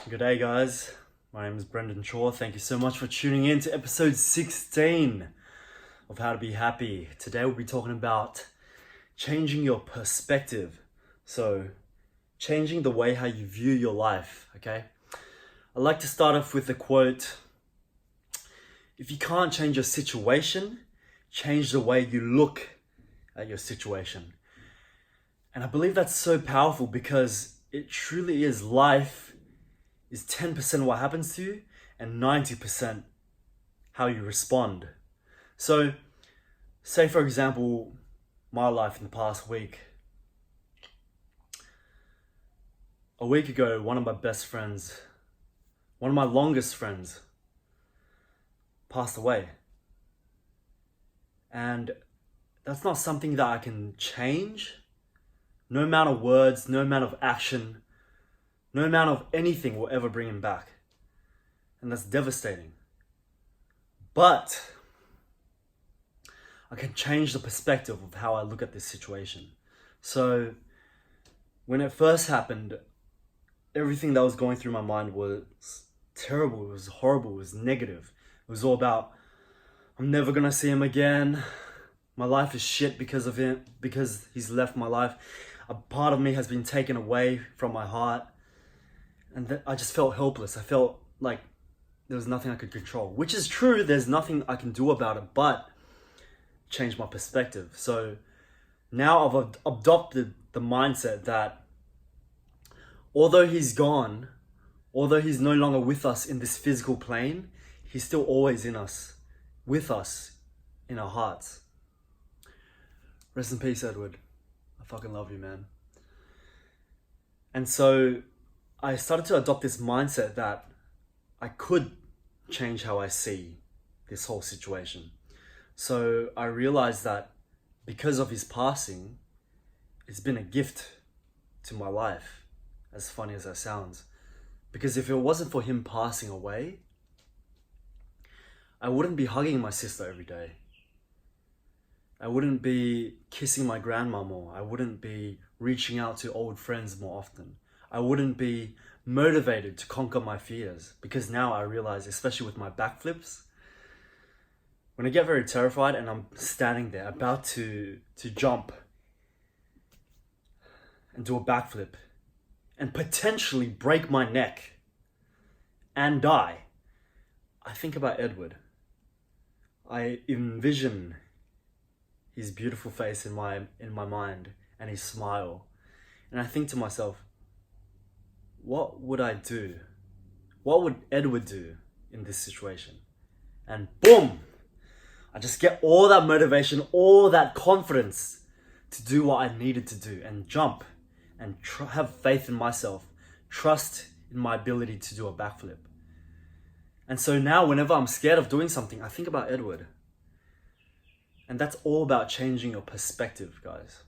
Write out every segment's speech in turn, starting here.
Good day, guys. My name is Brendan Shaw. Thank you so much for tuning in to episode 16 of How to Be Happy. Today we'll be talking about changing your perspective. So, changing the way how you view your life, okay? I'd like to start off with a quote. If you can't change your situation, change the way you look at your situation. And I believe that's so powerful because it truly is life is 10% what happens to you and 90% how you respond. So, say for example, my life in the past week. A week ago, one of my best friends, one of my longest friends, passed away. And that's not something that I can change. No amount of words, no amount of action, no amount of anything will ever bring him back. And that's devastating. But I can change the perspective of how I look at this situation. So when it first happened, everything that was going through my mind was terrible. It was horrible. It was negative. It was all about, I'm never going to see him again. My life is shit because of him, because he's left my life. A part of me has been taken away from my heart. And I just felt helpless. I felt like there was nothing I could control, which is true. There's nothing I can do about it, but change my perspective. So now I've adopted the mindset that although he's gone, although he's no longer with us in this physical plane, he's still always in us, with us in our hearts. Rest in peace, Edward. I fucking love you, man. And so I started to adopt this mindset that I could change how I see this whole situation. So I realized that because of his passing, it's been a gift to my life, as funny as that sounds. Because if it wasn't for him passing away, I wouldn't be hugging my sister every day. I wouldn't be kissing my grandma more. I wouldn't be reaching out to old friends more often. I wouldn't be motivated to conquer my fears, because now I realize, especially with my backflips, when I get very terrified and I'm standing there about to jump and do a backflip and potentially break my neck and die, I think about Edward. I envision his beautiful face in my mind and his smile, and I think to myself, what would I do? What would Edward do in this situation? And boom! I just get all that motivation, all that confidence to do what I needed to do and jump and have faith in myself, trust in my ability to do a backflip. And so now whenever I'm scared of doing something, I think about Edward. And that's all about changing your perspective, guys.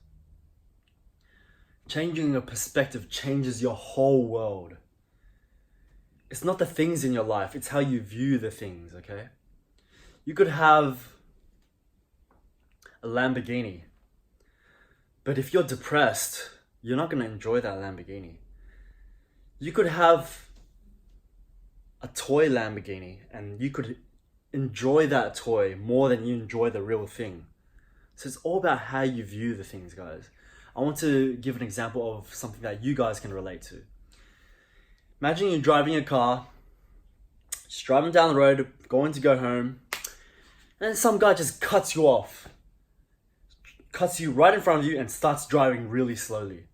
Changing your perspective changes your whole world. It's not the things in your life, it's how you view the things, okay? You could have a Lamborghini, but if you're depressed, you're not going to enjoy that Lamborghini. You could have a toy Lamborghini and you could enjoy that toy more than you enjoy the real thing. So it's all about how you view the things, guys. I want to give an example of something that you guys can relate to. Imagine you're driving a car, just driving down the road, going to go home, and some guy just cuts you off. Cuts you right in front of you and starts driving really slowly.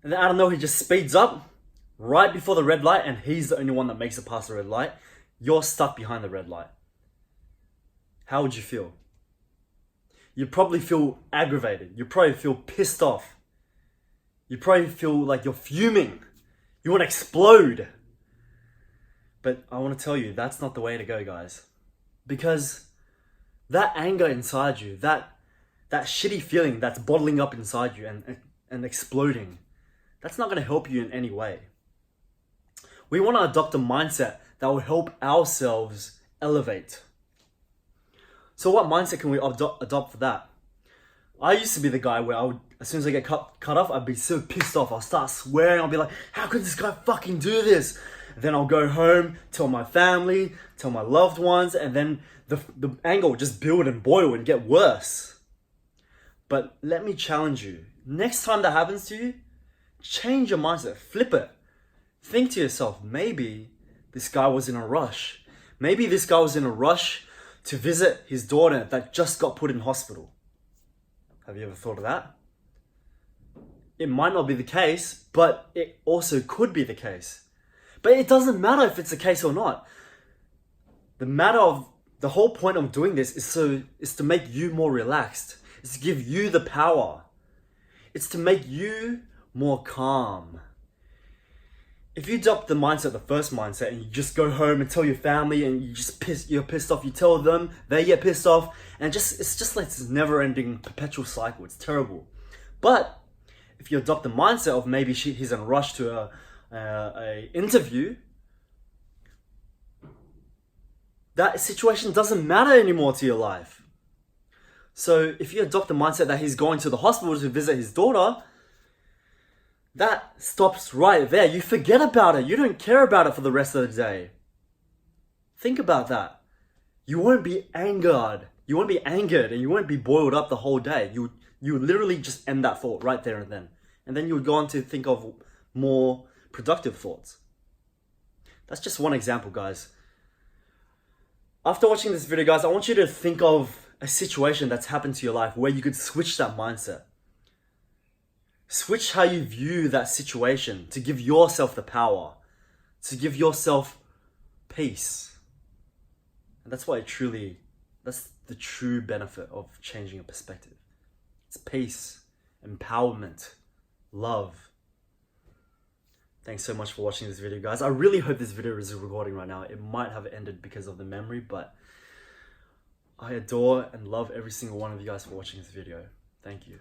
And then I don't know, he just speeds up right before the red light and he's the only one that makes it past the red light. You're stuck behind the red light. How would you feel? You'd probably feel aggravated. You'd probably feel pissed off. You'd probably feel like you're fuming. You want to explode. But I want to tell you, that's not the way to go, guys. Because that anger inside you, that shitty feeling that's bottling up inside you and exploding, that's not going to help you in any way. We want to adopt a mindset that will help ourselves elevate. So what mindset can we adopt for that? I used to be the guy where I would as soon as I get cut off, I'd be so pissed off. I'll start swearing. I'll be like, how could this guy fucking do this? Then I'll go home, tell my family, tell my loved ones, and then the anger will just build and boil and get worse. But let me challenge you. Next time that happens to you, change your mindset. Flip it. Think to yourself, maybe this guy was in a rush. Maybe this guy was in a rush to visit his daughter that just got put in hospital. Have you ever thought of that? It might not be the case, but it also could be the case. But it doesn't matter if it's the case or not. The whole point of doing this is to make you more relaxed. It's to give you the power. It's to make you more calm. If you adopt the mindset, the first mindset, and you just go home and tell your family and you're pissed off, you tell them, they get pissed off, and it's just like this never-ending perpetual cycle. It's terrible. But if you adopt the mindset of maybe he's in a rush to a interview, that situation doesn't matter anymore to your life. So if you adopt the mindset that he's going to the hospital to visit his daughter, that stops right there. You forget about it. You don't care about it for the rest of the day. Think about that. You won't be angered. You won't be angered and you won't be boiled up the whole day. You literally just end that thought right there and then. And then you would go on to think of more productive thoughts. That's just one example, guys. After watching this video, guys, I want you to think of a situation that's happened to your life where you could switch that mindset. Switch how you view that situation to give yourself the power, to give yourself peace. And that's the true benefit of changing your perspective. It's peace, empowerment, love. Thanks so much for watching this video, guys. I really hope this video is recording right now. It might have ended because of the memory, but I adore and love every single one of you guys for watching this video. Thank you.